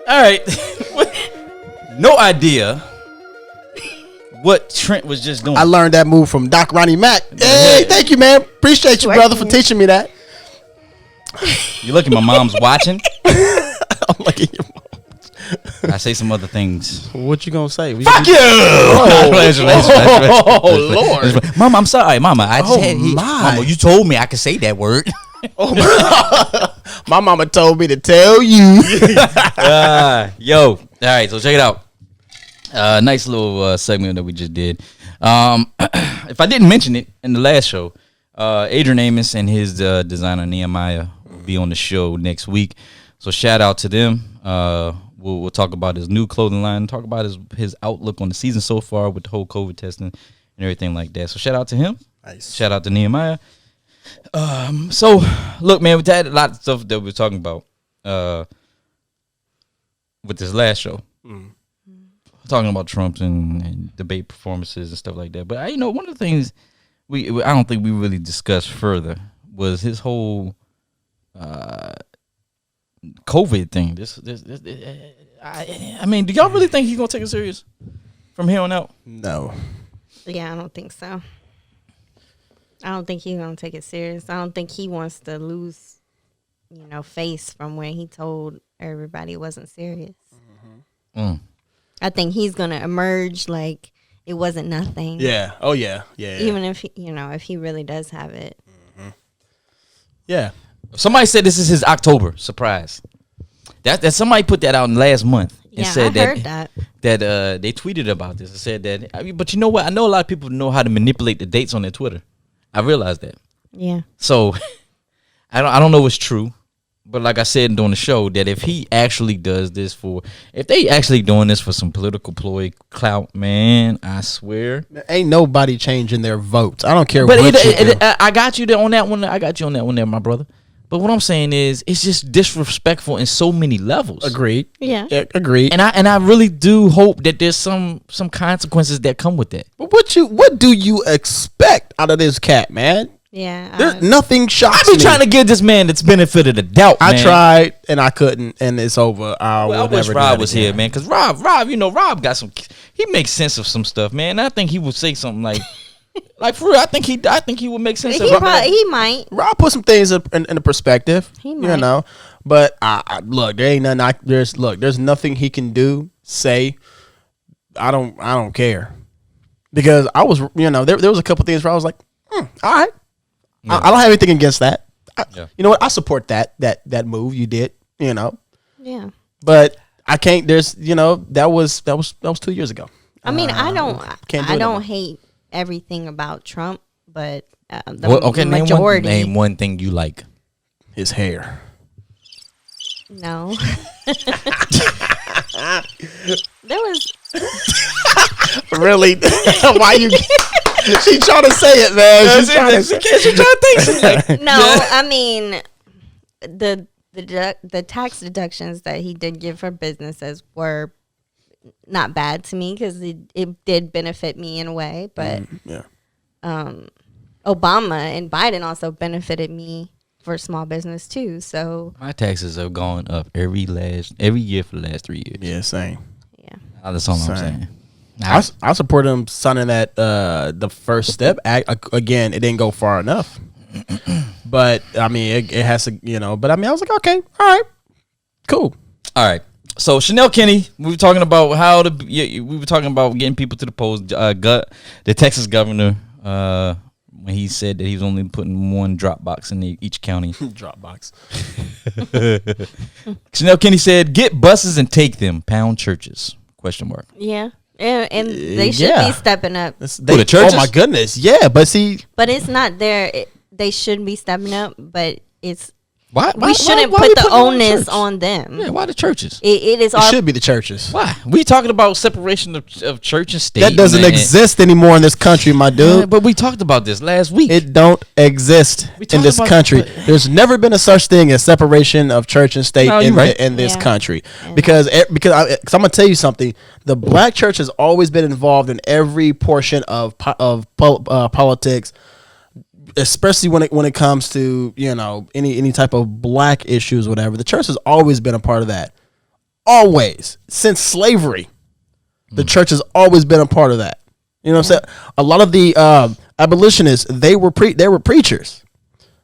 All right. No idea what Trent was just doing. I learned that move from Doc Ronnie Mack. Hey, thank you, man. Appreciate you, brother, for teaching me that. You look at my mom's watching. I'm like, I say some other things. what you gonna say? Fuck you! Oh, Lord. Mama, I'm sorry, Mama. I just had my. Mama, you told me I could say that word. My mama told me to tell you. Yo, all right, so check it out. Nice little segment that we just did. If I didn't mention it in the last show, Adrian Amos and his designer Nehemiah will be on the show next week. So shout out to them. We'll talk about his new clothing line, talk about his outlook on the season so far with the whole COVID testing and everything like that. So shout out to him. Nice. Shout out to Nehemiah. So look, man, we had a lot of stuff that we're talking about with this last show. Talking about Trump and debate performances and stuff like that. But one of the things I don't think we really discussed further was his whole COVID thing. I mean, do y'all really think he's gonna take it serious from here on out? No. Yeah, I don't think so. I don't think he's gonna take it serious. I don't think he wants to lose, face from when he told everybody it wasn't serious. I think he's gonna emerge like it wasn't nothing. Yeah. Oh yeah. Yeah. Even if if he really does have it. Yeah. Somebody said this is his October surprise. That somebody put that out in last month and Yeah, said I heard that. That they tweeted about this and said that. But you know what? I know a lot of people know how to manipulate the dates on their Twitter. I realized that. Yeah. So I don't know what's true, but like I said during the show, that if he actually does this if they actually doing this for some political ploy clout, man, I swear. Ain't nobody changing their votes. I don't care But what you do. I got you there on that one. I got you on that one there, my brother. But what I'm saying is, it's just disrespectful in so many levels. Agreed. Yeah. Agreed. And I really do hope that there's some consequences that come with that. But what do you expect out of this cat, man? Yeah. There's nothing shocks I be me. trying to give this man that's benefit of the doubt, man. I tried and I couldn't, and it's over. I wish Rob was here, man, because Rob, Rob got he makes sense of some stuff, man. I think he would say something like, like for real. I think he would make sense of it. He might. Rob put some things in the perspective, He might. But I look, there ain't nothing. There's nothing he can do, say. I don't care, because I was, there was a couple things where I was like, all right. Yeah. I don't have anything against that. You know what? I support that move you did. Yeah. But I can't. There's that was 2 years ago. I mean, I don't hate everything about Trump, but the majority. Name one thing you like. His hair. No. There was really. Why you? She trying to say it, man. She's trying to think. No, I mean the tax deductions that he did give for businesses were not bad to me, because it did benefit me in a way. But Obama and Biden also benefited me for small business too. So my taxes have gone up every year for the last 3 years. Yeah, same. Yeah, that's all I'm saying. I support him signing that the First Step Act. Again, it didn't go far enough, but I mean, it has to, But I mean, I was like, okay, all right, cool, all right. So Chanel Kenny, we were talking about we were talking about getting people to the polls. The Texas governor, when he said that he was only putting one drop box in each county. Drop box. Chanel Kenny said, "Get buses and take them. Pound churches?" ? Yeah. And they should be stepping up. The churches? Oh my goodness, yeah. But see, but it's not there. They should be stepping up, but it's why we shouldn't put the onus on them. Yeah, why the churches? It should be the churches. Why? We talking about separation of church and state. That doesn't exist anymore in this country, my dude. Yeah, but we talked about this last week. It don't exist in this country. There's never been a such thing as separation of church and state in this country. Because I'm gonna tell you something. The black church has always been involved in every portion of politics, especially when it comes to any type of black issues, whatever. The church has always been a part of that. always, since slavery, the church has always been a part of that. You know what I'm saying? A lot of the abolitionists, they were preachers.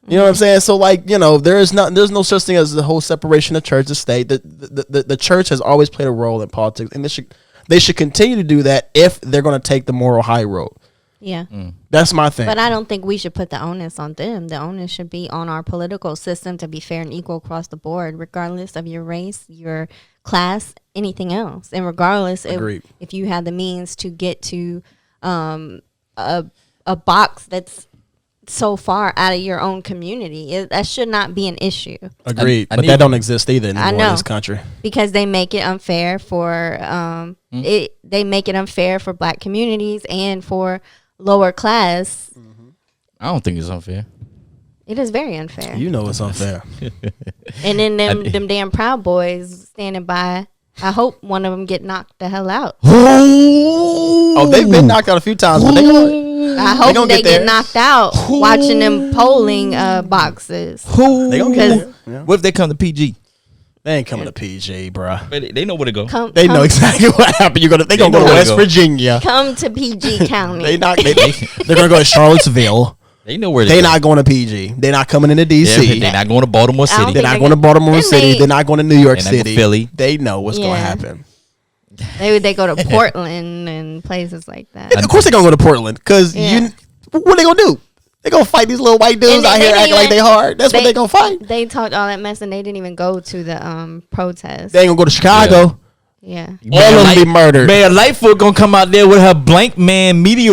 You know what I'm saying? So like, there's no such thing as the whole separation of church and state. The church has always played a role in politics, and they should continue to do that if they're going to take the moral high road. Yeah. That's my thing. But I don't think we should put the onus on them. The onus should be on our political system to be fair and equal across the board, regardless of your race, your class, anything else. And regardless if you have the means to get to a box that's so far out of your own community, that should not be an issue. Agreed. But that don't exist either anymore in this country. Because they make it unfair for they make it unfair for black communities and for lower class. I don't think it's unfair. It is very unfair. You know it's unfair. And then them damn Proud Boys standing by. I hope one of them get knocked the hell out. Oh, they've been knocked out a few times, but I hope they get knocked out watching them polling boxes. They gonna get there. What if they come to PG? They ain't coming to PG, bro. But they know where to go. They know exactly what happened. They gonna go to West Virginia. Come to PG County. They're gonna go to Charlottesville. They know where they're not going to PG. They're not coming into DC. They're not going to Baltimore City. They're not going to Baltimore City. They're not going to New York City. Philly. They know what's going to happen. They go to Portland and places like that. Of course they're going to go to Portland because what are they going to do? They're going to fight these little white dudes out here acting like they hard. That's what they're going to fight. They talked all that mess and they didn't even go to the protest. They ain't going to go to Chicago. Yeah. All of them be murdered. Mayor Lightfoot gonna come out there with her blank man media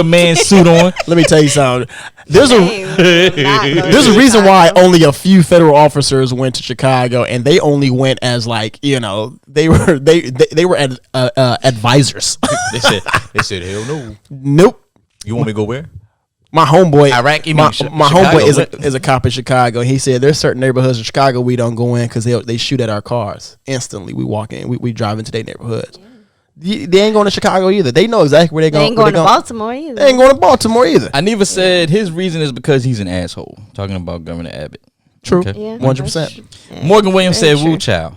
man suit on. Let me tell you something. There's a reason why only a few federal officers went to Chicago, and they only went as they were advisors. they said hell no. Nope. You want me to go where? My homeboy, my homeboy is a cop in Chicago. He said there's certain neighborhoods in Chicago we don't go in because they shoot at our cars instantly. We walk in, we drive into their neighborhoods. They ain't going to Chicago either. They know exactly where they're going. They ain't going to Baltimore either. They ain't going to Baltimore either. Aneva said his reason is because he's an asshole. Talking about Governor Abbott. True, 100%. Morgan Williams said, "Woo child."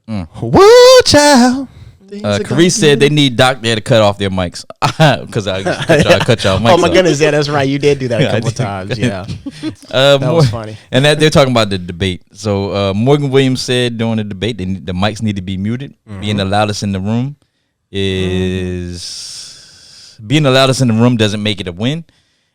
Woo child. Carice said they need Doc there to cut off their mics because I cut y'all mics. Oh my goodness, yeah, that's right. You did do that a couple of times. Yeah, that was funny. And that they're talking about the debate. So Morgan Williams said during the debate, the mics need to be muted. Being the loudest in the room doesn't make it a win.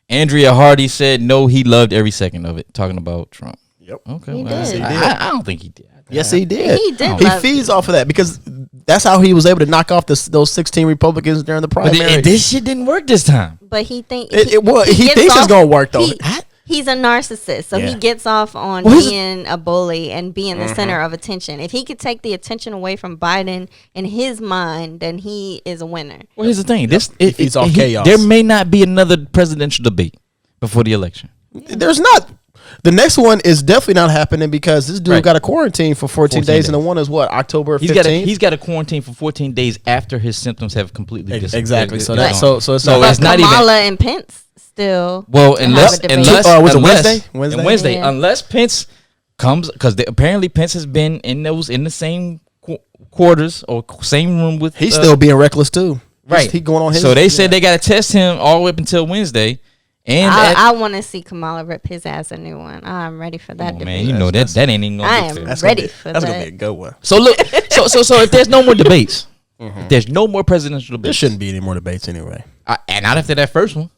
Andrea Hardy said no, he loved every second of it. Talking about Trump. Yep. Okay. He well, did. I don't think he did. Yes, he did. He did. He feeds off of that because that's how he was able to knock off those 16 Republicans during the primary. But this shit didn't work this time. But he thinks he thinks it's gonna work though. He's a narcissist, so he gets off on being a bully and being the center of attention. If he could take the attention away from Biden in his mind, then he is a winner. Well, here's the thing: he's off chaos. There may not be another presidential debate before the election. There's not. The next one is definitely not happening because this dude got a quarantine for 14 days, and the one is what, October 15th? He's got a quarantine for 14 days after his symptoms have completely disappeared. Exactly. So it's not Kamala and Pence still. Well, unless was it Wednesday? Yeah. Unless Pence comes, because apparently Pence has been in the same quarters or same room with. He's still being reckless too. Right. He going on his. So they said they got to test him all the way up until Wednesday. And I want to see Kamala rip his ass a new one. I'm ready for that. Man, you know that ain't even gonna I am ready for that. That's gonna be a good one. So look, so if there's no more debates, if there's no more presidential debates, there shouldn't be any more debates anyway. And not after that first one.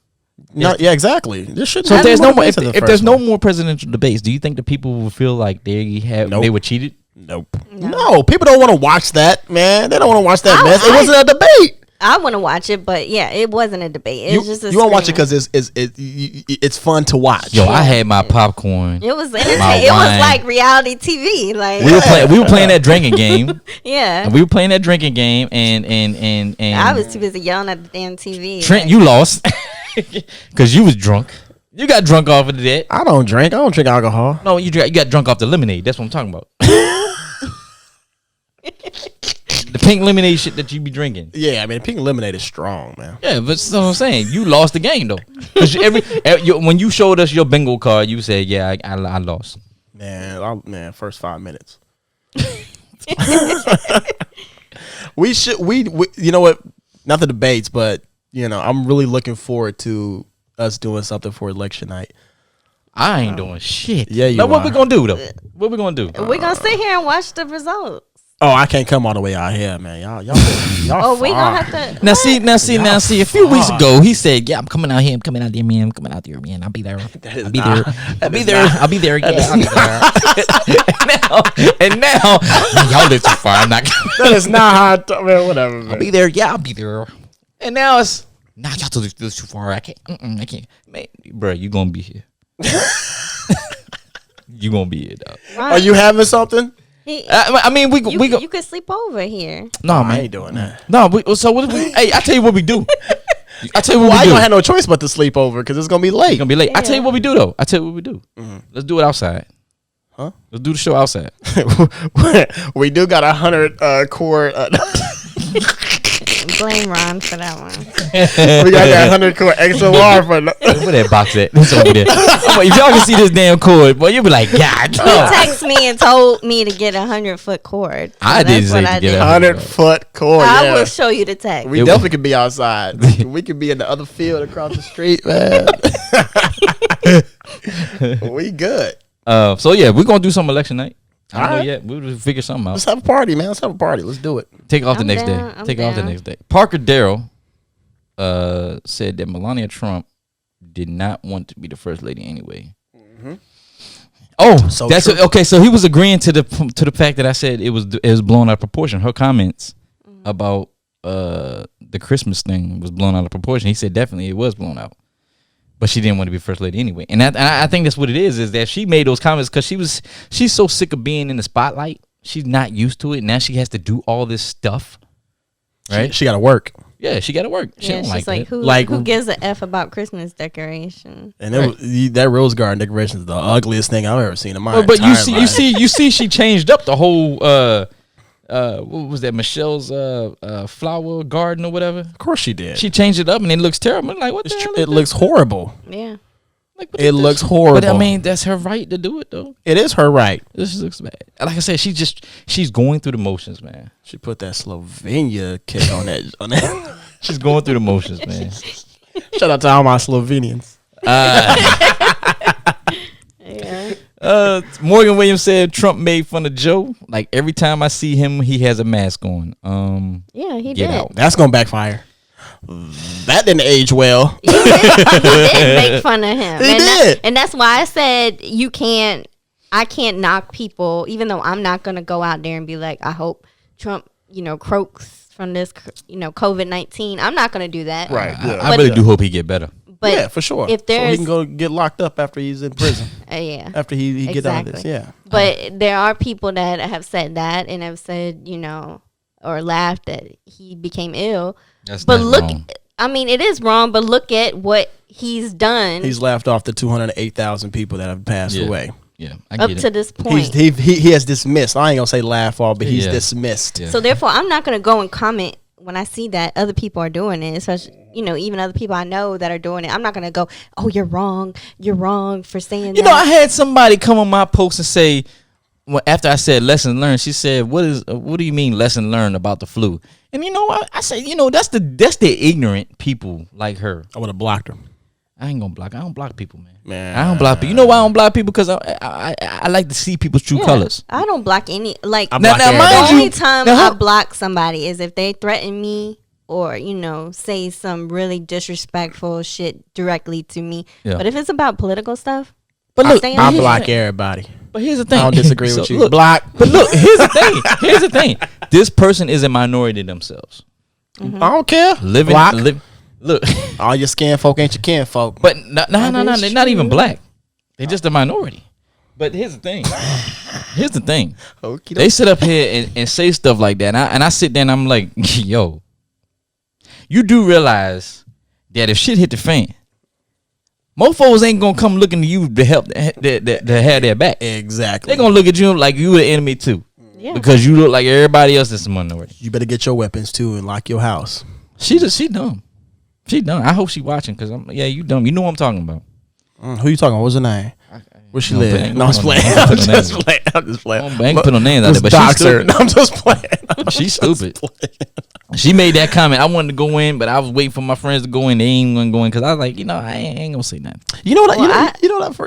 No, yeah, exactly. There shouldn't. So if there's no more, if there's no more presidential debates, do you think the people will feel like they were cheated? Nope. No, people don't want to watch that, man. They don't want to watch that mess. It wasn't a debate. I want to watch it, but yeah, it wasn't a debate. It was just a you want to watch it because it's fun to watch. Yo, I had my popcorn. It was entertaining. It was like reality TV. Like we were playing that drinking game. Yeah, and we were playing that drinking game, and I was too busy yelling at the damn TV. Trent, you lost because you was drunk. You got drunk off of that. I don't drink alcohol. No, you got drunk off the lemonade. That's what I'm talking about. The pink lemonade shit that you be drinking. Yeah, I mean, pink lemonade is strong, man. Yeah, but that's what I'm saying. You lost the game, though. When you showed us your bingo card, you said, yeah, I lost. Man, first 5 minutes. We should. We you know what? Not the debates, but I'm really looking forward to us doing something for election night. I ain't doing shit. Yeah, you now, are. what we gonna do though? What we gonna do? We're gonna sit here and watch the results. Oh, I can't come all the way out here, man. Y'all. Oh, we gonna have to. Now see. A few weeks ago, he said, "Yeah, I'm coming out here. I'm coming out there, man. I'm coming out there, man. I'll be there. I'll be there. I'll be there. I'll be there. Yeah, I'll be there." and now, y'all live too far. I'm not. That is not how. Man, whatever. Man. I'll be there. Yeah, I'll be there. And now it's y'all live too far. I can't. I can't. Man, bro, you gonna be here. You gonna be here, dog. Right. Are you having something? I mean, we you could sleep over here. No, man, I ain't doing that. No, so what? Hey, I tell you what we do. I tell you what we do. I ain't gonna have no choice but to sleep over because it's gonna be late. It's gonna be late. Yeah. I tell you what we do though. I tell you what we do. Mm-hmm. Let's do it outside. Huh? Let's do the show outside. We do got 100 cord. Blame Ron for that one. We got that 100 cord XLR for. Where that box at? It's over there. If y'all can see this damn cord, boy, you'll be like, God. He texted me and told me to get 100-foot cord. So I did say to get 100-foot cord. I will show you the text. We definitely could be outside. We could be in the other field across the street, man. We good. So yeah, we're gonna do some election night. I don't know Alright. yet. We'll figure something out. Let's have a party, man. Let's have a party. Let's do it. Take off the I'm next down. day. I'm Take off the down. next day. Parker Darrell said that Melania Trump did not want to be the first lady anyway. Oh, So that's true. okay. So he was agreeing to the fact that I said it was blown out of proportion. Her comments about the Christmas thing was blown out of proportion. He said definitely it was blown out, but she didn't want to be first lady anyway. And I think that's what it is that she made those comments because she's so sick of being in the spotlight. She's not used to it. Now she has to do all this stuff, right? She got to work. Yeah, she got to work. She Yeah, don't she's like like, that. who gives a F about Christmas decoration? And that Rose Garden decoration is the ugliest thing I've ever seen in my But you entire see, life. she changed up the whole. What was that? Michelle's flower garden or whatever. Of course she did. She changed it up and it looks terrible. I'm like, what the hell? It looks horrible. Yeah. Like, what It is this? looks horrible. But I mean, that's her right to do it though. It is her right. This looks bad. Like I said, she's going through the motions, man. She put that Slovenia kick on that. She's going through the motions, man. Shout out to all my Slovenians. Yeah. Morgan Williams said Trump made fun of Joe. Like every time I see him, he has a mask on. Yeah, he Get did. out. That's gonna backfire. That didn't age well. He did make fun of him. He and did. And that's why I said I can't knock people, even though I'm not going to go out there and be like, I hope Trump, croaks from this, COVID-19. I'm not going to do that. Right. I really do hope he get better. But yeah, for sure. if so he there's, can go get locked up after he's in prison. yeah. After he get out of this. Exactly. Yeah. But there are people that have said that and have said, or laughed that he became ill. That's But not look, wrong. I mean, it is wrong, but look at what he's done He's laughed off the 208,000 people that have passed Yeah. away. Yeah, I up get to it. this point. He has dismissed. I ain't gonna say laugh off, but he's Yeah. dismissed. Yeah. So therefore, I'm not going to go and comment when I see that other people are doing it, especially, even other people I know that are doing it. I'm not going to go, oh, you're wrong for saying You that. know, I had somebody come on my post and say, well, after I said lesson learned, she said, "What do you mean lesson learned about the flu?" And I say, that's the ignorant people like her. I would have blocked him. I ain't gonna block. I don't block people, man. Man. I don't block people. You know why I don't block people? Because I like to see people's true Yeah, colors. I don't block any, like, I Now, block now, everybody. mind the you, only time now, I block somebody is if they threaten me or, say some really disrespectful shit directly to me. Yeah. But if it's about political stuff, But look, stay I on block everybody. But here's the thing. I don't disagree with So, you. Look, Block. but look, here's the thing. Here's the thing. This person is a minority themselves. I don't care. Living, Block. look. All your skin folk ain't your kin folk. But no, is they're not even true. black. They're just a minority. But here's the thing. Here's the thing. Okey-doke. They sit up here and say stuff like that, and I sit there and I'm like, yo, you do realize that if shit hit the fan, mofos ain't gonna come looking to you to help to have their back. Exactly. They gonna look at you like you the enemy too, yeah. because you look like everybody else that's a minority. You better get your weapons too and lock your house. She dumb. She dumb. I hope she watching because you dumb. You know what I'm talking about. Who you talking about? What's her name? Where she live? No, I'm just playing. I'm just playing. I ain't gonna put no names out there, but she's stupid. No, I'm just playing. She's stupid. She made that comment. I wanted to go in, but I was waiting for my friends to go in. They ain't gonna go in because I was like, I ain't gonna say nothing. You know what?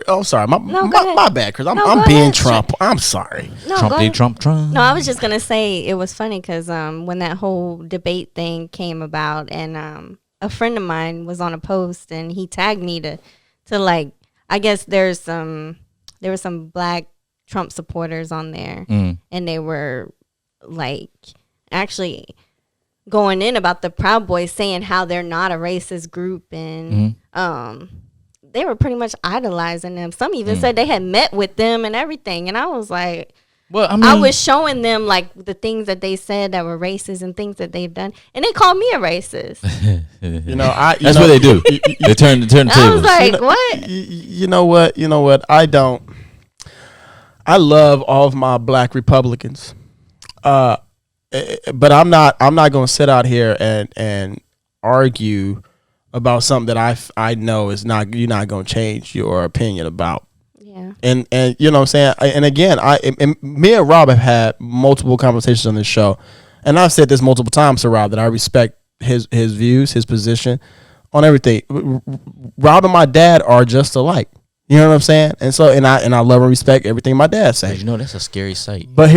I'm sorry. My bad, Chris. I'm being Trump. I'm sorry. No, Trump. No, I was just gonna say it was funny because when that whole debate thing came about, and a friend of mine was on a post and he tagged me to like, I guess there were some black Trump supporters on there, and they were like actually going in about the Proud Boys, saying how they're not a racist group, and they were pretty much idolizing them. Some even said they had met with them and everything, and I was like, well, I was showing them like the things that they said that were racist and things that they've done, and they called me a racist. That's what they do. They turn the tables. I was like, what? You know what? I love all of my black Republicans, but I'm not going to sit out here and argue about something that I know is not, you're not going to change your opinion about. Yeah. And you know what I'm saying? And again, me and Rob have had multiple conversations on this show, and I've said this multiple times to Rob that I respect his views, his position on everything. Rob and my dad are just alike. You know what I'm saying? And so, and I love and respect everything my dad says. You know, that's a scary sight. But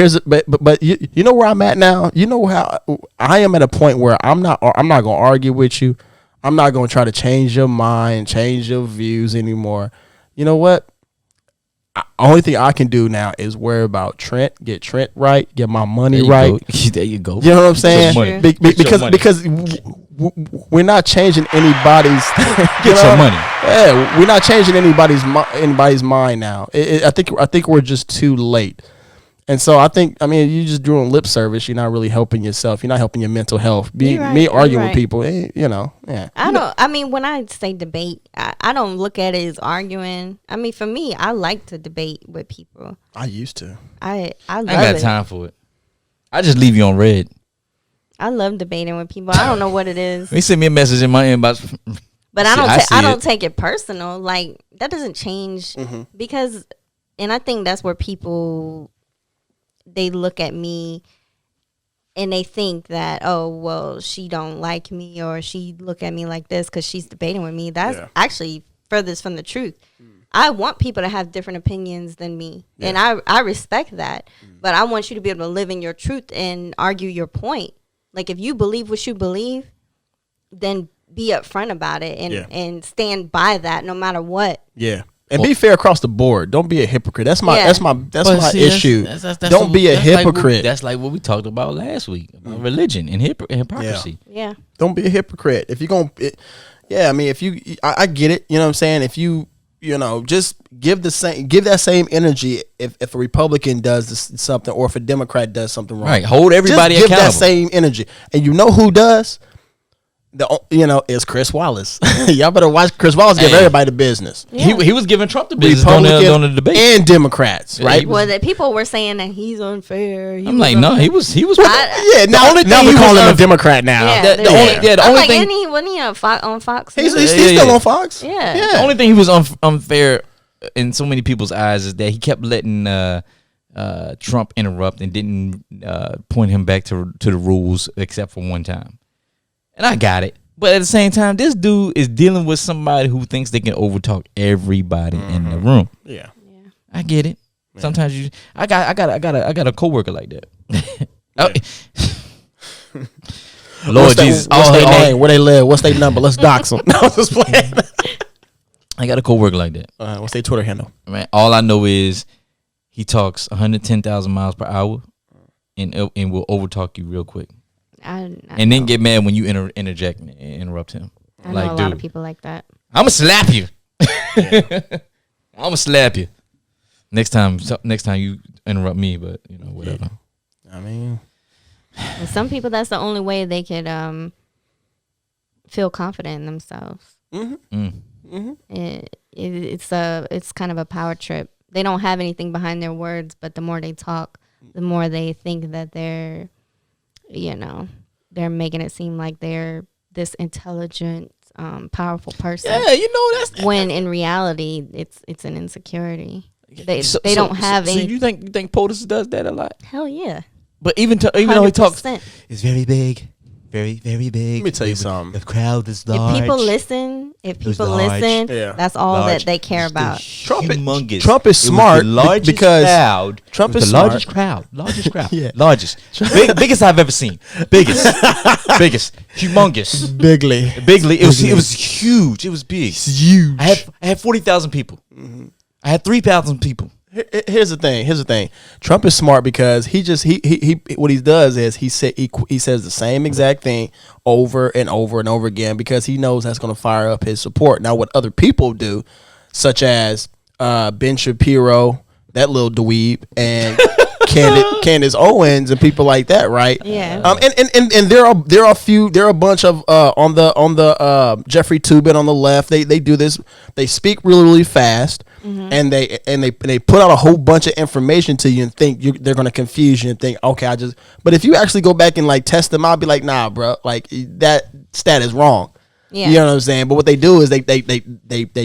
but you know where I'm at now? You know how I am at a point where I'm not going to argue with you. I'm not going to try to change your mind, change your views anymore. You know what? Only thing I can do now is worry about Trent, get Trent right, get my money right. There you go. You know what I'm saying? Because we're not changing anybody's. Get your money. Yeah, we're not changing anybody's mind now. I think we're just too late. And so you just doing lip service. You're not really helping yourself. You're not helping your mental health. Me arguing with people, yeah. When I say debate, I don't look at it as arguing. I mean, for me, I like to debate with people. I used to. I love ain't got time for it. I just leave you on red. I love debating with people. I don't know what it is. They send me a message in my inbox. But I don't take it personal. Like, that doesn't change because, and I think that's where people, they look at me and they think that, oh, well, she don't like me, or she look at me like this because she's debating with me. That's actually furthest from the truth. I want people to have different opinions than me, and I respect that. But I want you to be able to live in your truth and argue your point. Like, if you believe what you believe, then be upfront about it and stand by that no matter what. Yeah. And be fair across the board. Don't be a hypocrite. That's my issue. Don't be a hypocrite. That's like what we talked about last week about religion and hypocrisy. Yeah. Don't be a hypocrite. If you're going I get it. You know what I'm saying? If you just give that same energy if a Republican does something, or if a Democrat does something wrong. Right. Hold everybody accountable. Give that same energy. And you know who does? Is Chris Wallace. Y'all better watch Chris Wallace give everybody the business. Yeah. He was giving Trump the business on the debate. And Democrats, right? Well, the people were saying that he's unfair. I'm like, no, he was. Now we call him a Democrat now. Yeah, the only thing. Wasn't he on Fox? He's still on Fox. Yeah. The only thing he was unfair in so many people's eyes is that he kept letting Trump interrupt and didn't point him back to the rules except for one time. And I got it. But at the same time, this dude is dealing with somebody who thinks they can overtalk everybody in the room. Yeah. I get it. Yeah. Sometimes I got a coworker like that. Lord Jesus. Where they live? What's their number? Let's dox them. No, just playing. I got a coworker like that. What's their Twitter handle? Man, all I know is he talks 110,000 miles per hour and will overtalk you real quick. And then get mad when you interject and interrupt him. I know a lot of people like that. I'm gonna slap you. I'm gonna slap you next time you interrupt me. But whatever. I mean, and some people, that's the only way they could feel confident in themselves. It's kind of a power trip. They don't have anything behind their words, but the more they talk, the more they think that they're making it seem like they're this intelligent, powerful person. Yeah, that's when in reality, it's an insecurity. They don't have any. So you think POTUS does that a lot? Hell yeah. But even though he talks, 100%. it's very big, very very big. Let me tell you something. The crowd is large. If people listen, Yeah. that's all that they care about. Trump Trump is It was smart the largest because crowd. Trump It was is the smart. largest crowd, Yeah. largest, biggest I've ever seen, biggest, humongous, bigly. It was huge. It was big. Huge. I had 40,000 people. I had 3,000 people. Here's the thing. Trump is smart because he what he does is he says the same exact thing over and over and over again because he knows that's going to fire up his support. Now, what other people do, such as Ben Shapiro, that little dweeb, and Candace Owens and people like that, right? Yeah. And there are a bunch of on the Jeffrey Toobin on the left. They do this. They speak really fast. And they put out a whole bunch of information to you and think they're going to confuse you and think, okay, but if you actually go back and like test them out, be like, nah, bro, like that stat is wrong. Yeah. You know what I'm saying? But what they do is they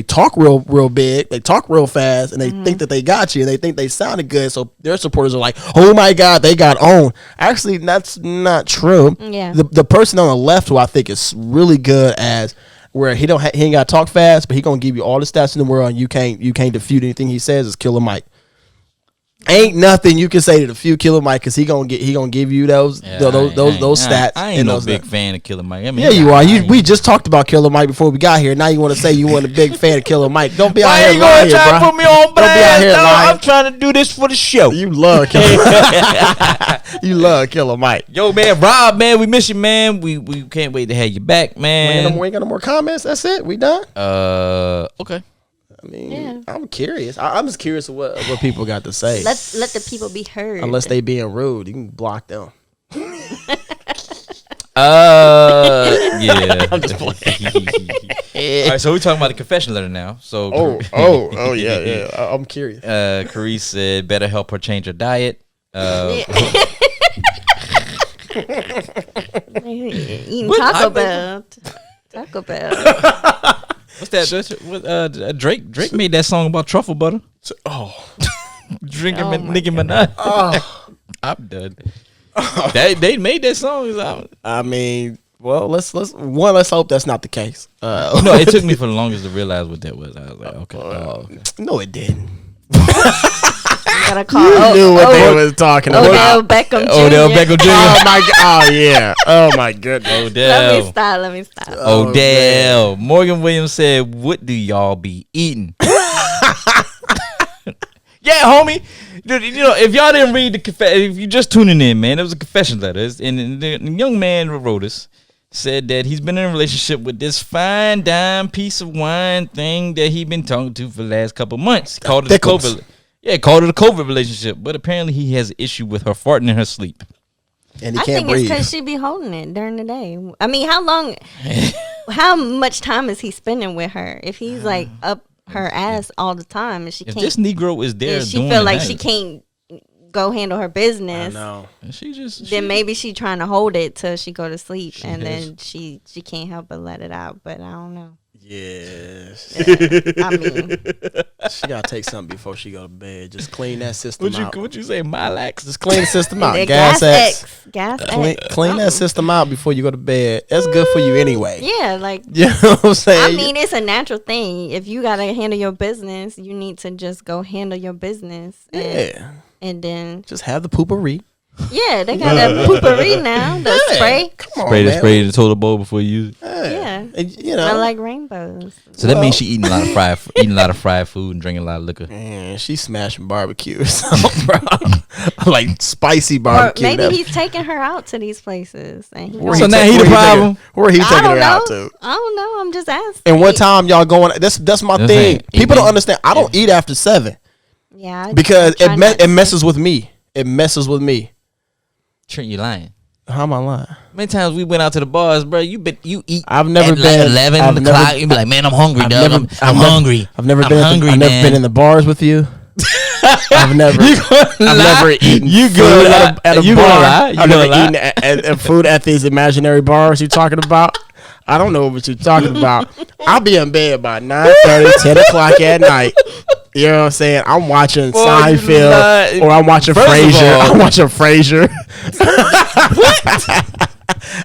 talk real big, they talk real fast, and they think that they got you, and they think they sounded good. So their supporters are like, oh my God, they got owned. Actually, that's not true. Yeah. The person on the left who I think is really good as where he ain't got to talk fast, but he gonna give you all the stats in the world, and you can't defute anything he says. Is Killer Mike. Ain't nothing you can say to defute Killer Mike because he gonna give you those stats. I ain't no big fan of Killer Mike. I mean, yeah, you are. We just talked about Killer Mike before we got here. Now you want to say you weren't a big fan of Killer Mike? Don't be out here lying, bro. Try to put me on blast? Don't be out here lying. I'm trying to do this for the show. You love Killer. You love Killer Mike. Yo, man, Rob, man, we miss you, man. We can't wait to have you back, man. We ain't got no more comments. That's it. We done. Okay. I mean, I'm curious. I'm just curious of what people got to say. Let the people be heard. Unless they being rude, you can block them. Yeah. I'm just playing. All right, so we're talking about the confession letter now. So yeah. I'm curious. Carice said better help her change her diet. Eating Taco Bell. Taco Bell. What's that? Drake made that song about truffle butter. Drinking Nicki Minaj. I'm done. They made that song. I mean, well, let's hope that's not the case. No, it took me for the longest to realize what that was. I was like, okay. No, it didn't. Gotta call. You knew what they was talking about. Odell Beckham Jr. Odell Beckham Jr. Oh my God! Oh yeah! Oh my goodness! Odell. Let me stop. Odell. Morgan Williams said, "What do y'all be eating?" Yeah, homie. Dude, you know, if y'all didn't read the confession, if you just tuning in, man, it was a confession letter, and the young man who wrote us said that he's been in a relationship with this fine dime piece of wine thing that he been talking to for the last couple months. Called it a COVID relationship, but apparently he has an issue with her farting in her sleep. And he I can't think breathe. it's because she be holding it during the day. I mean, how much time is he spending with her? If he's like up her ass all the time, and she If can't. this Negro is there, she feel like she can't go handle her business. I know. Then maybe she trying to hold it till she go to sleep, and then she can't help but let it out. But I don't know. Yes. I mean, she gotta take something before she go to bed. Just clean that system out. What you say, Mylax? Just clean the system out. Gas X. Clean that system out before you go to bed. That's good for you anyway. Yeah, like you know what I'm saying. I mean, it's a natural thing. If you gotta handle your business, you need to just go handle your business. And then just have the poopery. Yeah, they got that poopery now. The spray. Come on, spray the toilet bowl before you use it. Yeah. And, you know, I like rainbows. So that means she eating a lot of fried food and drinking a lot of liquor. Man, she's smashing barbecue or something, bro. Like spicy barbecue. Or maybe he's taking her out to these places. And so now he the problem. Where he taking her out to? I don't know. I'm just asking. And what time y'all going? That's my thing. People don't understand. I don't eat after 7. Yeah. Because it messes with me. It messes with me. Trent, you lying. How am I lying? Many times we went out to the bars, bro. You eat. I've never been like 11 o'clock. You be like, man, I'm hungry, dog. I'm hungry. I've never been in the bars with you. I've never eaten food at a bar. I've never eaten food at these imaginary bars you talking about. I don't know what you're talking about. I'll be in bed by 9:30, 10 o'clock at night. You know what I'm saying? I'm watching Seinfeld or I'm watching Frasier. I'm watching Frasier.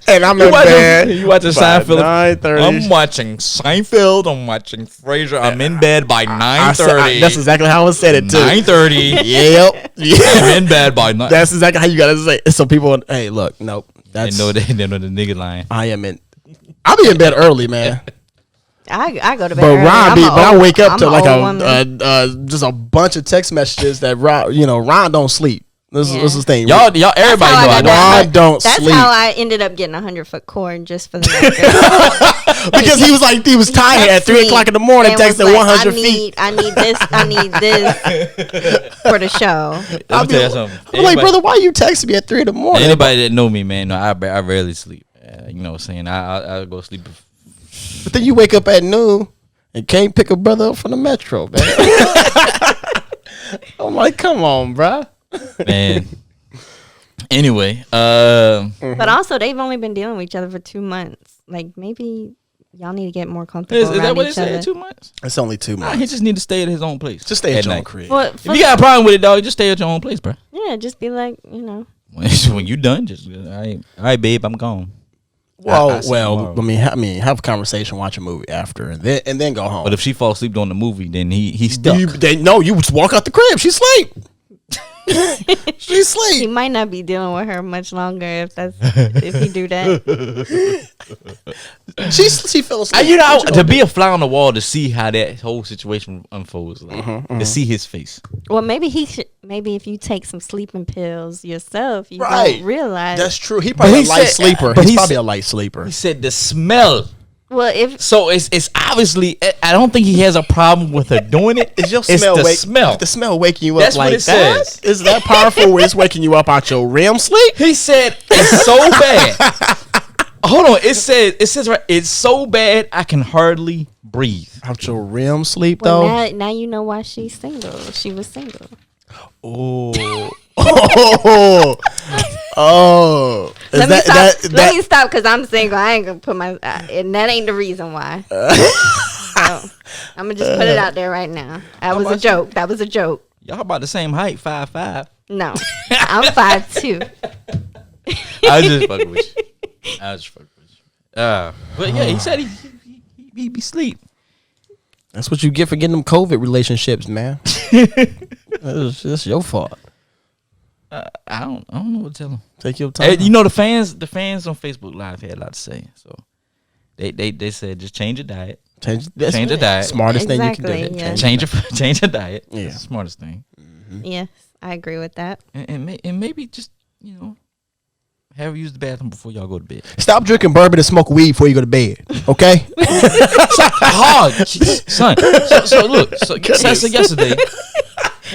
And I'm in bed. You watching Seinfeld? 9:30. I'm watching Seinfeld. I'm watching Frasier. I'm in bed by 9:30. That's exactly how I said it too. 9:30. Yep. I'm in bed by 9. That's exactly how you gotta say it. So people, hey, look, nope. They know the nigga lying. I'll be in bed early, man. I go to bed but early. But I wake up to like just a bunch of text messages that Ron don't sleep. This is the thing. Y'all, everybody know Ron don't sleep. That's how I ended up getting 100-foot cord just for the record. Because he was tired at 3:00 in the morning, texting 100 feet. I need this for the show. Let me tell you something. I'm like, brother, why you texting me at 3 in the morning? Anybody that know me, man, I rarely sleep. You know what I'm saying? I go sleep. But then you wake up at noon and can't pick a brother up from the metro, man. I'm like, come on, bro. Man. Anyway, but also they've only been dealing with each other for 2 months. Like maybe y'all need to get more comfortable. Is that what each they other. said? 2 months? It's only 2 months. He just need to stay at his own place. Just stay at your own crib. If you got a problem with it, dog, just stay at your own place, bro. Yeah, just be like, when you done, just all right, babe, I'm gone. Well, have a conversation, watch a movie after, and then go home. But if she falls asleep during the movie, then he's stuck. You just walk out the crib. She sleep. She sleep. He might not be dealing with her much longer if you do that. She fell asleep. To be a fly on the wall to see how that whole situation unfolds, to see his face. Well, maybe if you take some sleeping pills yourself, you don't realize. That's true. He's probably a light sleeper. He's probably a light sleeper. He said the smell. Well, it's obviously, I don't think he has a problem with her doing it. Is your smell the smell waking you up? That's like what it that? Says. Is that powerful? Where it's waking you up out your REM sleep? He said it's so bad. Hold on. It says right. It's so bad I can hardly breathe. Out your REM sleep, though. Now you know why she's single. She was single. Oh. Let me stop because I'm single. I ain't gonna put my and that ain't the reason why. So, I'm gonna just put it out there right now. That was a joke. That was a joke. Y'all about the same height, 5'5". No, I'm 5'2". I was just fucking with you. But yeah, he said he be sleep. That's what you get for getting them COVID relationships, man. That's your fault. I don't know what to tell them. Take your time. You know the fans on Facebook Live had a lot to say, so they said just change your diet. Change the diet. Smartest thing you can do. Yeah. Change your diet. Yeah, that's the smartest thing. Mm-hmm. Yes, I agree with that. And maybe just have her use the bathroom before y'all go to bed. Stop drinking bourbon and smoke weed before you go to bed. Okay. Hard, son. So look. So yesterday.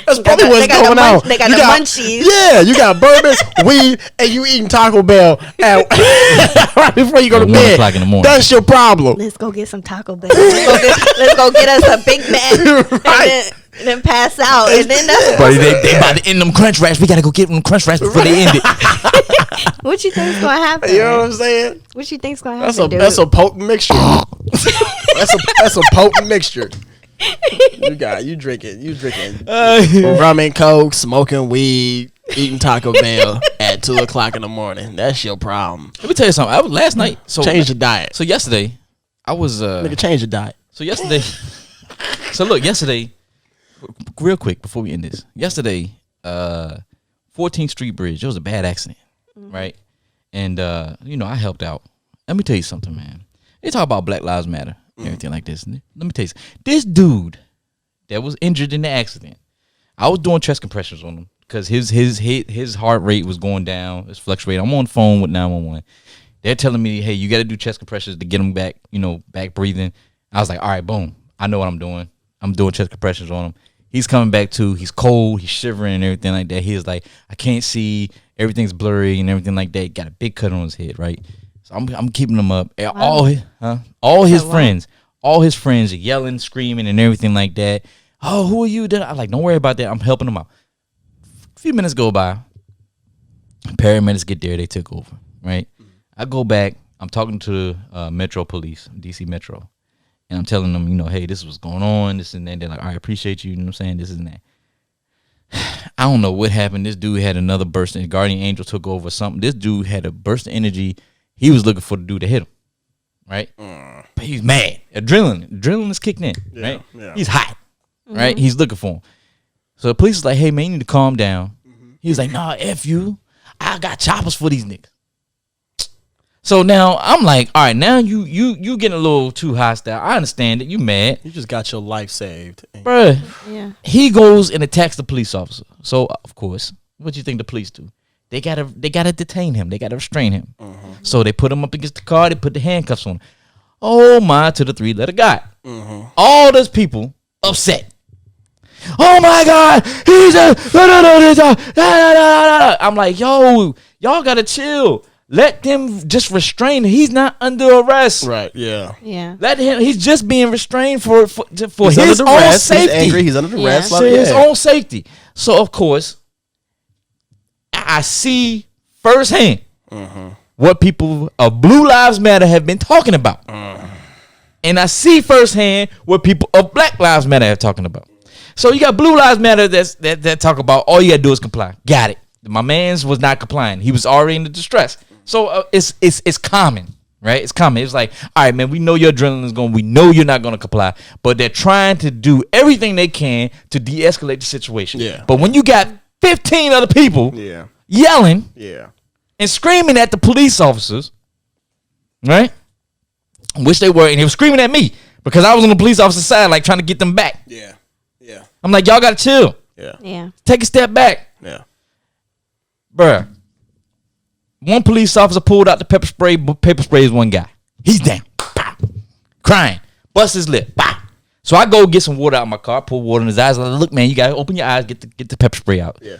That's probably what's going on. They got the munchies. Yeah, you got bourbon, weed, and you eating Taco Bell right before you go to bed. 1:00 in the morning. That's your problem. Let's go get some Taco Bell. Let's go get us a Big Mac. Right. And then pass out. And then Buddy, they about to end them Crunch Wraps. We got to go get them Crunch Wraps before they end it. What you think's going to happen? You know what I'm saying? What you think's going to happen, That's a potent mixture. That's a potent mixture. You drinking rum and Coke, smoking weed, eating Taco Bell at 2:00 in the morning. That's your problem. Let me tell you something. I was last night. So change your diet. So yesterday, I was nigga, change your diet. So yesterday, yesterday, real quick before we end this. Yesterday, 14th Street Bridge. It was a bad accident, right? And I helped out. Let me tell you something, man. They talk about Black Lives Matter. Everything like this. Let me tell you, this dude that was injured in the accident, I was doing chest compressions on him because his heart rate was going down. It's fluctuating. I'm on the phone with 911. They're telling me, hey, you got to do chest compressions to get him back, back breathing. I was like, all right, boom. I know what I'm doing. I'm doing chest compressions on him. He's coming back too. He's cold. He's shivering and everything like that. He's like, I can't see. Everything's blurry and everything like that. He got a big cut on his head, right? I'm keeping him up. Wow. All his friends are yelling, screaming, and everything like that. Oh, who are you? I'm like, don't worry about that. I'm helping him out. A few minutes go by. Paramedics get there. They took over, right? I go back. I'm talking to Metro Police, DC Metro, and I'm telling them, hey, this is what's going on, this and that. They're like, I appreciate you. You know what I'm saying? This and that. I don't know what happened. This dude had another burst, and Guardian Angel took over something. This dude had a burst of energy. He was looking for the dude to hit him, right? But he's mad. Adrenaline is kicking in, right? Yeah. He's hot, right? He's looking for him. So the police is like, hey, man, you need to calm down. He was like, nah, F you. I got choppers for these niggas. So now I'm like, all right, now you getting a little too hostile. I understand that you mad. You just got your life saved, bruh. Yeah. He goes and attacks the police officer. So of course, what do you think the police do? They gotta detain him. They gotta restrain him. So they put him up against the car. They put the handcuffs on him. Oh my, to the 3-letter guy. All those people upset. Oh my God, he's a. I'm like, yo, y'all gotta chill. Let them just restrain. He's not under arrest. Right. Yeah. Yeah. Let him. He's just being restrained for his own safety. He's angry. He's under arrest. For his own safety. So of course, I see firsthand what people of Blue Lives Matter have been talking about, and I see firsthand what people of Black Lives Matter are talking about. So you got Blue Lives Matter that talk about all you gotta do is comply. Got it. My man's was not complying. He was already in the distress. So it's common, right? It's common. It's like, all right, man, we know your adrenaline is going. We know you're not going to comply, but they're trying to do everything they can to de-escalate the situation. Yeah. But when you got 15 other people, yelling, and screaming at the police officers, right? Which they were, and they were screaming at me because I was on the police officer's side, like trying to get them back. Yeah. I'm like, y'all got to chill. Yeah. Take a step back. Yeah. Bruh. One police officer pulled out the pepper spray. Pepper sprays one guy. He's down. Pow. Crying. Bust his lip. Pow. So I go get some water out of my car. Pour water in his eyes. Like, look, man, you gotta open your eyes. Get the pepper spray out. Yeah.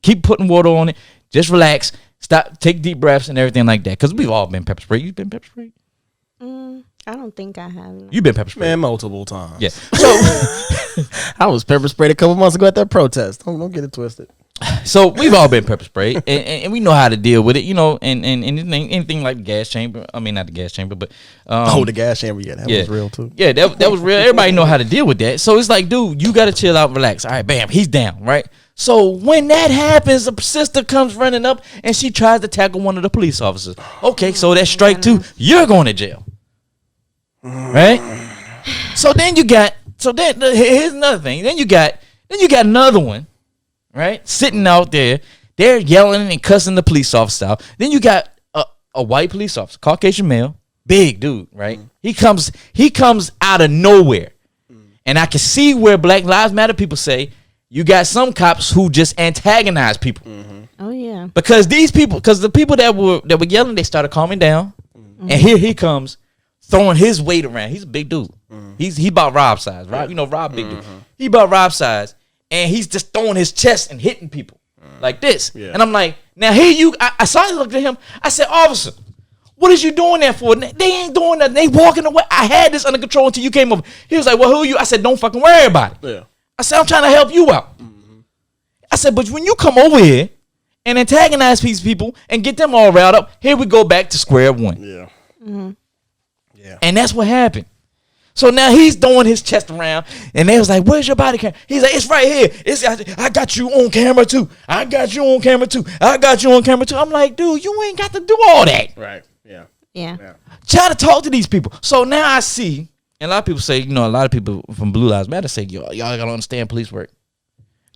Keep putting water on it. Just relax. Stop. Take deep breaths and everything like that. Because we've all been pepper sprayed. You've been pepper sprayed? I don't think I have. No. You've been pepper sprayed, man, multiple times. Yeah. So I was pepper sprayed a couple months ago at that protest. Don't get it twisted. So we've all been pepper sprayed, and we know how to deal with it, and anything like the gas chamber. I mean, not the gas chamber, but the gas chamber. Yeah, that was real too. Yeah, that was real. Everybody know how to deal with that. So it's like, dude, you got to chill out, relax. All right, bam, he's down, right? So when that happens, a sister comes running up and she tries to tackle one of the police officers. Okay, so that's strike two. You're going to jail, right? So then here's another thing. Then you got another one. Right, sitting out there, they're yelling and cussing the police officer out. Then you got a white police officer, Caucasian male, big dude. Right, he comes out of nowhere, and I can see where Black Lives Matter people say you got some cops who just antagonize people. Oh yeah, because the people that were yelling, they started calming down, and here he comes throwing his weight around. He's a big dude. He about Rob size, right? Rob big dude. He about Rob size. And he's just throwing his chest and hitting people like this. Yeah. And I'm like, now here I saw him look at him. I said, officer, what is you doing that for? They ain't doing nothing. They walking away. I had this under control until you came over. He was like, well, who are you? I said, don't fucking worry about it. Yeah. I said, I'm trying to help you out. I said, but when you come over here and antagonize these people and get them all riled up, here we go back to square one. Yeah. Yeah. And that's what happened. So now he's throwing his chest around, and they was like, where's your body camera? He's like, it's right here. I got you on camera too. I got you on camera too. I got you on camera too. I'm like, dude, you ain't got to do all that. Right. Yeah. Yeah. Try to talk to these people. So now I see, and a lot of people say, a lot of people from Blue Lives Matter say, y'all gotta understand police work.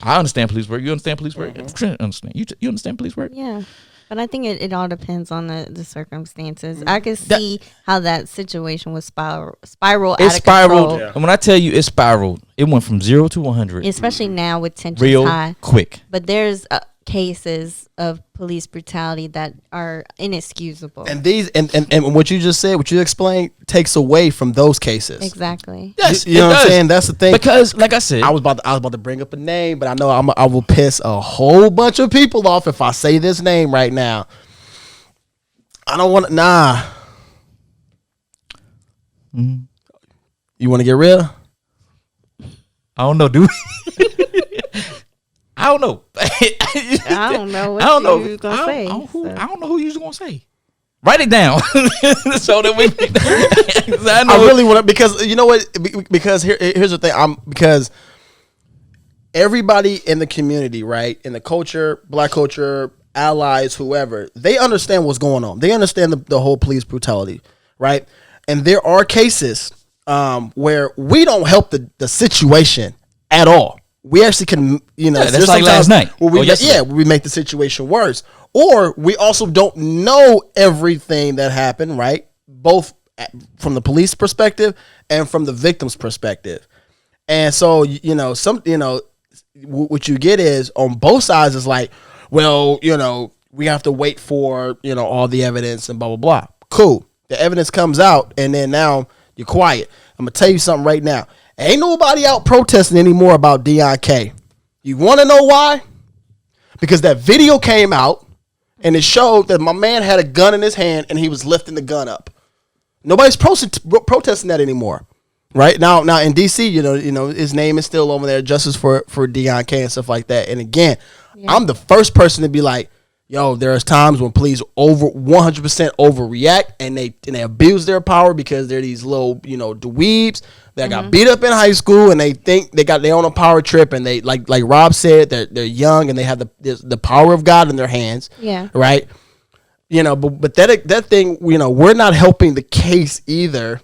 I understand police work. You understand police work? Understand. You understand police work? Yeah. But I think it all depends on the circumstances. I can see how that situation was spiral out of control. Yeah. And when I tell you it spiraled, it went from 0 to 100. Especially now with tensions real high. Quick. But there's cases of police brutality that are inexcusable. And these and what you just said, what you explained, takes away from those cases. Exactly. Yes, you know what I'm saying? That's the thing. Because, like I said, I was about to bring up a name, but I know I will piss a whole bunch of people off if I say this name right now. I don't want to. Nah. You want to get real? I don't know, dude. I don't know. I don't know what you was gonna say. I don't know who you was gonna say. Write it down so that we. I really want to, because you know what? Because here's the thing. Because everybody in the community, right, in the culture, black culture, allies, whoever, they understand what's going on. They understand the whole police brutality, right? And there are cases where we don't help the situation at all. We actually can, that's like last night. Where we make the situation worse. Or we also don't know everything that happened, right? Both from the police perspective and from the victim's perspective. And so, what you get is on both sides is like, well, we have to wait for, all the evidence and blah, blah, blah. Cool. The evidence comes out and then now you're quiet. I'm going to tell you something right now. Ain't nobody out protesting anymore about Deion K. You want to know why? Because that video came out and it showed that my man had a gun in his hand and he was lifting the gun up. Nobody's protesting that anymore. Right now in DC, his name is still over there, Justice for Deion K and stuff like that. And again, I'm the first person to be like, yo, there's times when police 100% overreact and they abuse their power because they're these little, dweebs that got beat up in high school and they think they own a power trip and they like Rob said, they're young and they have the power of God in their hands. Yeah. Right. But that thing, we're not helping the case either.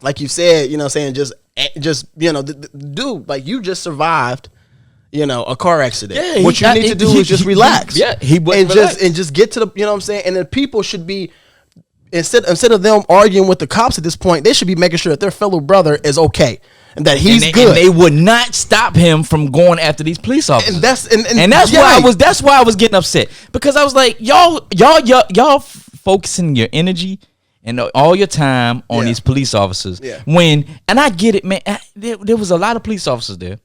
Like you said, saying just dude, like you just survived, a car accident. Yeah, what you need to do is just relax. And just get to the, what I'm saying? And then people should be, instead of them arguing with the cops at this point, they should be making sure that their fellow brother is okay and that he's good. And they would not stop him from going after these police officers. And that's why I was getting upset, because I was like, y'all focusing your energy and all your time on these police officers. Yeah. And I get it, man. There was a lot of police officers there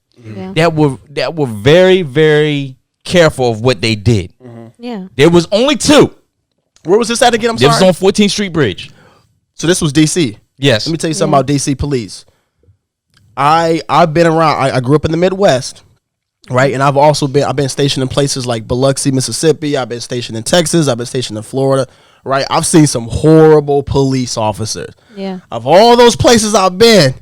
that were very, very careful of what they did. Mm-hmm. Yeah. There was only 2. Where was this at again? I'm sorry. This was on 14th Street Bridge. So this was DC. Yes. Let me tell you something about DC police. I've been around. I grew up in the Midwest, right? And I've been stationed in places like Biloxi, Mississippi. I've been stationed in Texas. I've been stationed in Florida. Right, I've seen some horrible police officers. Yeah, of all those places I've been,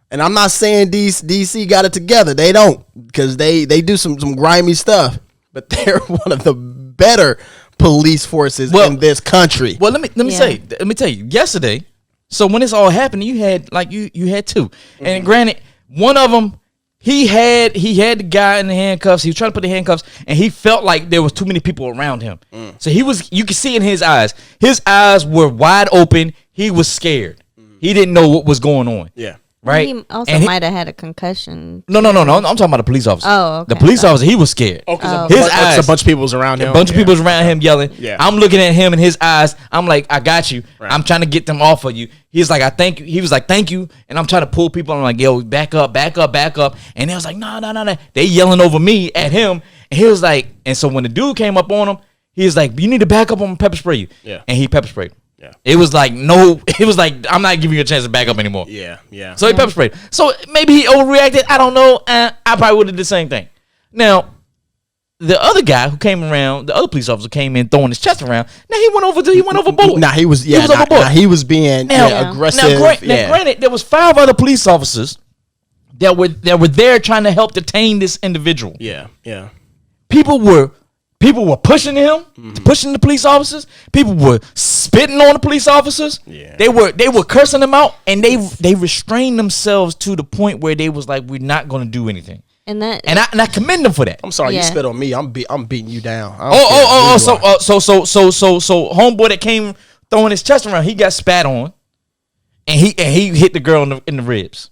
and I'm not saying DC got it together. They don't, because they do some grimy stuff. But they're one of the better police forces in this country. Well, let me tell you. Yesterday, so when this all happened, you had 2, mm-hmm. And granted, one of them. He had the guy in the handcuffs. He was trying to put the handcuffs, and he felt like there was too many people around him. So you could see in his eyes. His eyes were wide open. He was scared. He didn't know what was going on. Yeah. Right. He also might have had a concussion. No. I'm talking about the police officer. Oh, okay. The police officer, he was scared. Oh, because his eyes, a bunch of people was around him. A bunch of people was around him yelling. Yeah. I'm looking at him in his eyes. I'm like, I got you. Right. I'm trying to get them off of you. He's like, I thank you. He was like, thank you. And I'm trying to pull people. I'm like, yo, back up. And they was like, no. They yelling over me at him. And he was like, and so when the dude came up on him, he was like, you need to back up on pepper spray you. Yeah. And he pepper sprayed. Yeah. It was like, I'm not giving you a chance to back up anymore. Yeah. So he pepper sprayed. So maybe he overreacted. I don't know. I probably would have did the same thing. Now, the other guy who came around, the other police officer came in throwing his chest around. Now he went overboard. He was overboard. He was being aggressive. Now, granted, there was 5 other police officers that were there trying to help detain this individual. Yeah. People were pushing him, pushing the police officers. People were spitting on the police officers. Yeah. They were cursing them out, and they restrained themselves to the point where they was like, we're not going to do anything. And I commend them for that. I'm sorry, you spit on me. I'm beating you down. So homeboy that came throwing his chest around, he got spat on, and he hit the girl in the ribs.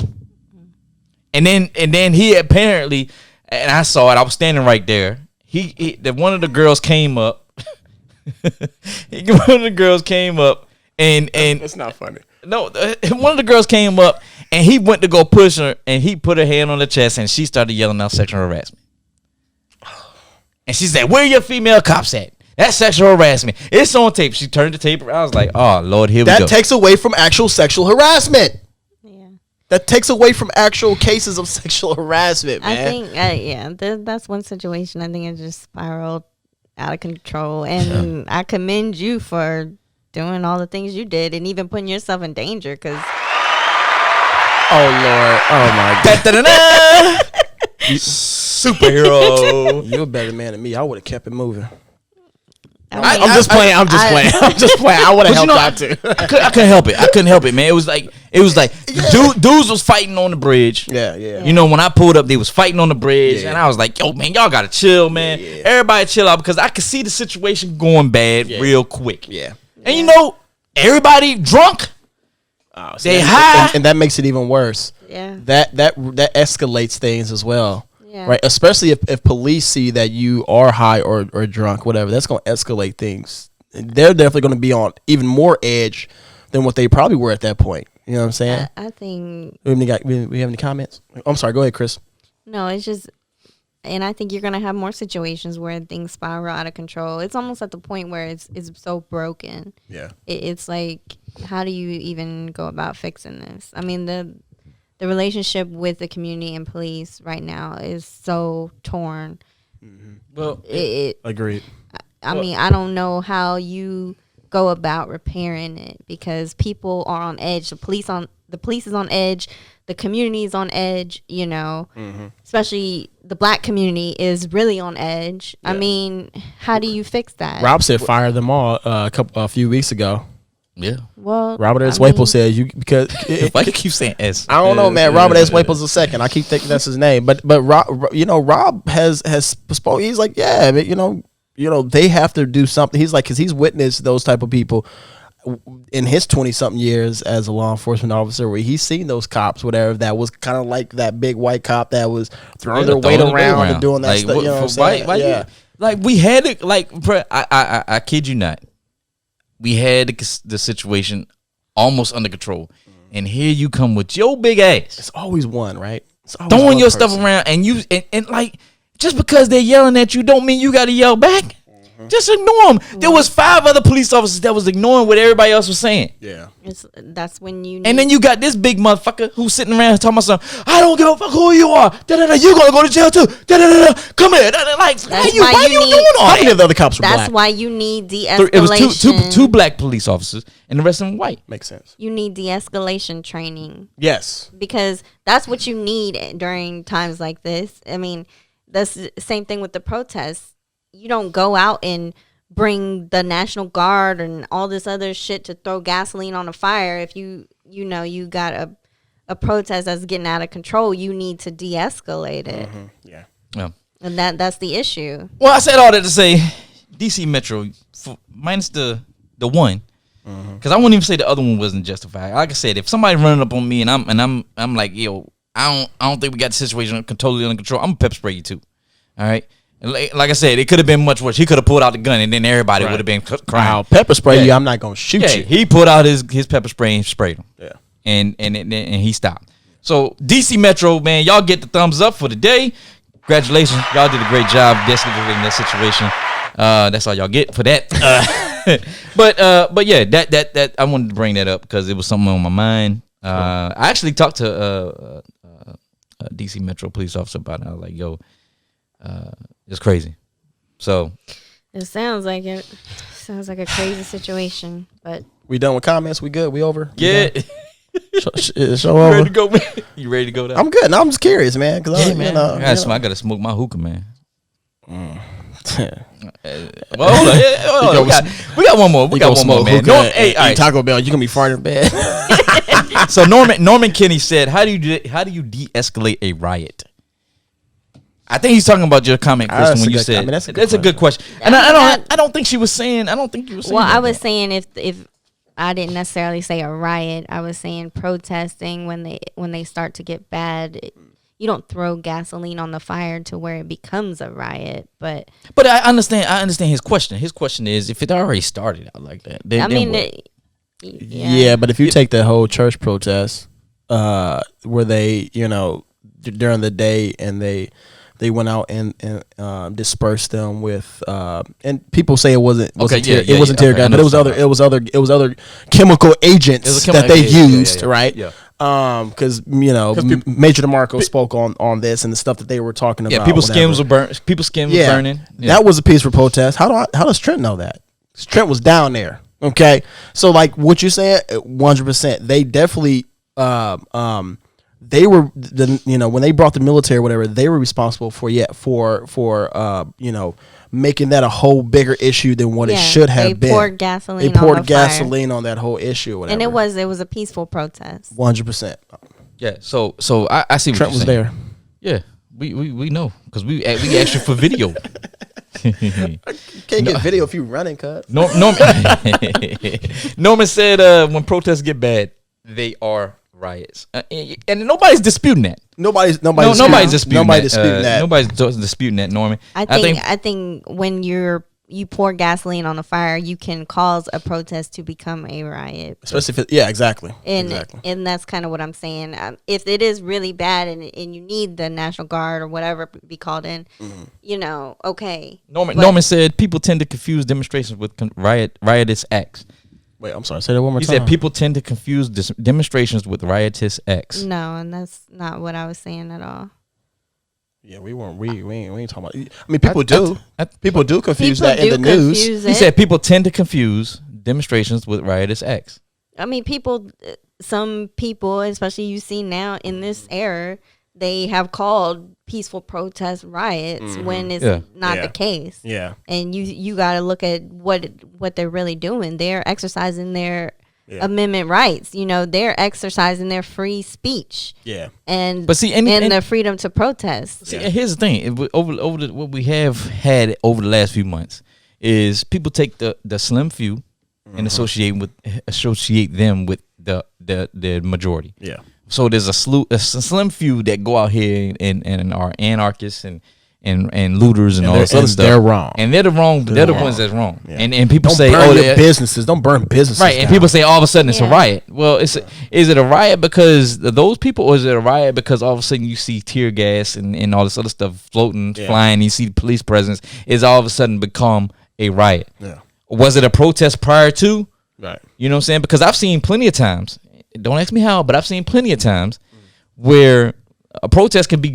And then he apparently, and I saw it. I was standing right there. One of the girls came up. One of the girls came up, and it's not funny. No, one of the girls came up, and he went to go push her, and he put her hand on the chest, and she started yelling out sexual harassment. And she said, "Where are your female cops at? That's sexual harassment. It's on tape." She turned the tape around. I was like, "Oh Lord, here we go." That takes away from actual sexual harassment. That takes away from actual cases of sexual harassment, man. I think, that's one situation. I think it just spiraled out of control. And I commend you for doing all the things you did and even putting yourself in danger because. Oh Lord! Oh my God! Superhero. You're a better man than me. I would have kept it moving. I'm just playing. I'm just playing. I would have helped out too. I couldn't help it. I couldn't help it, man. It was like dudes was fighting on the bridge. Yeah. You know, when I pulled up, they was fighting on the bridge, and I was like, "Yo, man, y'all gotta chill, man. Yeah. Everybody chill out," because I could see the situation going bad real quick. Yeah. And you know, everybody drunk. They high, and that makes it even worse. Yeah. That escalates things as well. Yeah. Right, especially if police see that you are high or drunk, whatever, that's going to escalate things. They're definitely going to be on even more edge than what they probably were at that point. You know what I'm saying? I think. We have any comments? I'm sorry. Go ahead, Chris. No, it's just, and I think you're going to have more situations where things spiral out of control. It's almost at the point where it's so broken. Yeah. It's like, how do you even go about fixing this? I mean, the relationship with the community and police right now is so torn. Mm-hmm. Well, agreed. I mean, I don't know how you go about repairing it because people are on edge. The police is on edge. The community is on edge. You know, especially the black community is really on edge. Yeah. I mean, how do you fix that? Rob said fire them all a few weeks ago. Yeah. Well, Robert S. Whipple says you because why you keep saying S? I don't know, man. Robert S. Whipple's the second. I keep thinking that's his name, but Rob has spoke. He's like, yeah, but, you know, they have to do something. He's like, because he's witnessed those type of people in his 20-something years as a law enforcement officer, where he's seen those cops, whatever, that was kind of like that big white cop that was throwing their weight around and doing that like, stuff. You know what I'm saying? Why like we had it. Like, I kid you not. We had the situation almost under control, and here you come with your big ass. It's always one, right? Throwing your stuff around, and you and like just because they're yelling at you, don't mean you got to yell back. Just ignore them. There was 5 other police officers that was ignoring what everybody else was saying. Yeah, that's when you. And then you got this big motherfucker who's sitting around talking about something. I don't give a fuck who you are. You gonna go to jail too. Come here. Like, why you doing all that? How many of the other cops were black? That's why you need de-escalation. It was two black police officers, and the rest of them white. Makes sense. You need de-escalation training. Yes, because that's what you need during times like this. I mean, that's the same thing with the protests. You don't go out and bring the National Guard and all this other shit to throw gasoline on a fire. If you got a protest that's getting out of control, you need to de-escalate it. Yeah. And that's the issue. Well, I said all that to say, DC Metro minus the one, because I wouldn't even say the other one wasn't justified. Like I said, if somebody running up on me and I'm like, yo, I don't think we got the situation totally under control, I'm gonna pepper spray you too. All right. Like I said, it could have been much worse. He could have pulled out the gun, and then everybody would have been crying. I'll pepper spray you. I'm not gonna shoot you. He pulled out his pepper spray and sprayed him. Yeah, and he stopped. So DC Metro, man, y'all get the thumbs up for the day. Congratulations, y'all did a great job de-escalating that situation. That's all y'all get for that. But yeah, that I wanted to bring that up because it was something on my mind. I actually talked to a DC Metro police officer about it. I was like, yo. It's crazy. So it sounds like it. Sounds like a crazy situation. But we done with comments. We good. We over. Yeah. Show over. Ready to go, man? You ready to go? Now? I'm good. No, I'm just curious, man. Cause I gotta smoke my hookah, man. Well, hold on. We got one more. We got one more, man. Hey, all right. Taco Bell, you gonna be farting in bed. So Norman Kinney said, "How do you de-escalate a riot?" I think he's talking about your comment, Kristen, when you said that's a good question. And I don't think she was saying. I don't think you were saying. Well, I was saying if I didn't necessarily say a riot, I was saying protesting when they start to get bad. You don't throw gasoline on the fire to where it becomes a riot, but I understand his question. His question is if it already started out like that. Yeah, but if you take the whole church protest, where they during the day and they went out and dispersed them with and people say it wasn't tear gas, but it was other chemical agents that they used, right? Yeah. Because Major DeMarco spoke on this and the stuff that they were talking about. Yeah, people's skins were burning. Yeah. That was a peaceful protest. How does Trent know that? Trent was down there. Okay, so like what you saying, 100%. They definitely, they were when they brought the military or whatever, they were responsible for making that a whole bigger issue than what it should have been. They poured gasoline on that whole issue or whatever. And it was a peaceful protest. 100%. Yeah. So I see what Trent was there. Yeah, we know because we asked you for video. You can't get video if you running, cuz. Norman said when protests get bad, they are riots, and nobody's disputing that. Nobody's disputing that. Nobody's disputing that, Norman. I think when you pour gasoline on a fire, you can cause a protest to become a riot. Especially if exactly. And that's kind of what I'm saying. If it is really bad and you need the National Guard or whatever be called in, okay. Norman said people tend to confuse demonstrations with riotous acts. Wait, I'm sorry. Say that one more time. He said people tend to confuse demonstrations with riotous acts. No, and that's not what I was saying at all. Yeah, we ain't talking about. I mean, people do confuse that in the news. He said people tend to confuse demonstrations with riotous acts. I mean, some people, especially you see now in this era, they have called peaceful protest riots when it's not the case. Yeah, and you got to look at what they're really doing. They're exercising their amendment rights. They're exercising their free speech. Yeah, and the freedom to protest. See, here's the thing: over what we have had over the last few months is people take the slim few and associate them with the majority. Yeah. So there's a slim few that go out here and are anarchists and looters and all this other stuff. They're wrong, and they're the ones that's wrong. Yeah. And people say, don't burn businesses. Don't burn businesses. Right, and people say all of a sudden it's a riot. Well, is it a riot because of those people, or is it a riot because all of a sudden you see tear gas and all this other stuff floating, flying? You see the police presence. Is all of a sudden become a riot? Yeah. Was it a protest prior to? Right. You know what I'm saying? Because I've seen plenty of times. Don't ask me how, but I've seen plenty of times where a protest can be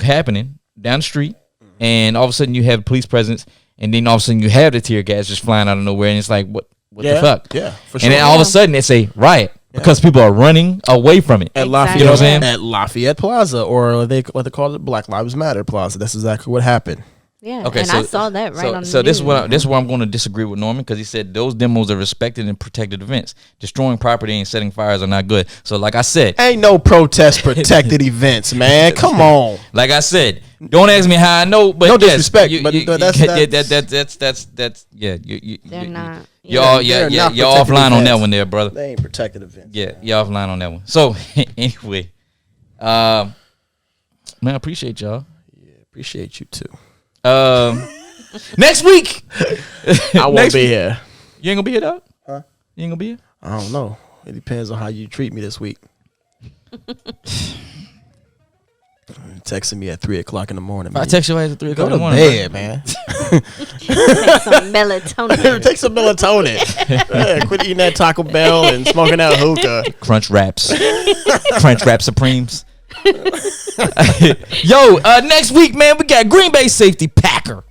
happening down the street, and all of a sudden you have police presence, and then all of a sudden you have the tear gas just flying out of nowhere, and it's like, what the fuck? Yeah, for sure. And then all of a sudden it's a riot because people are running away from it. At Lafayette, you know what I'm saying? At Lafayette Plaza, or what they call it, Black Lives Matter Plaza. That's exactly what happened. Yeah, okay, and I saw that on the news. So this is where I'm going to disagree with Norman, because he said those demos are respected and protected events. Destroying property and setting fires are not good. So like I said, ain't no protest protected events, man. Come on. Like I said, don't ask me how I know, but no disrespect. They're not. You're offline on that one there, brother. They ain't protected events. Yeah, you're offline on that one. So anyway, man, I appreciate y'all. Yeah, appreciate you too. Next week I won't be here. You ain't gonna be here, dog? Huh? You ain't gonna be here? I don't know. It depends on how you treat me this week. Texting me at 3:00 in the morning. I text you at 3:00 in the morning. Go to bed, man. Take some melatonin. Take some melatonin. Quit eating that Taco Bell and smoking that hookah. Crunch Wraps. Crunch Wrap Supremes. Yo, next week, man, we got Green Bay Packer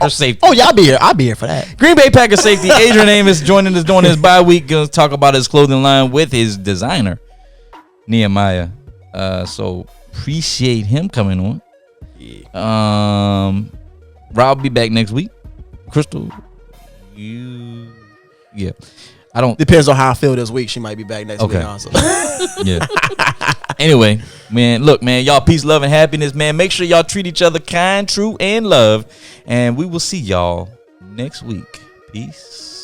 safety. Oh, yeah, I'll be here. I'll be here for that. Green Bay Packer safety. Adrian Amos joining us during his bye week. Gonna talk about his clothing line with his designer, Nehemiah. So appreciate him coming on. Yeah. Rob will be back next week. Crystal, yeah. I don't. Depends on how I feel this week. She might be back next week also. Yeah. Anyway, man, look, man, y'all peace, love, and happiness, man. Make sure y'all treat each other kind, true, and love. And we will see y'all next week. Peace.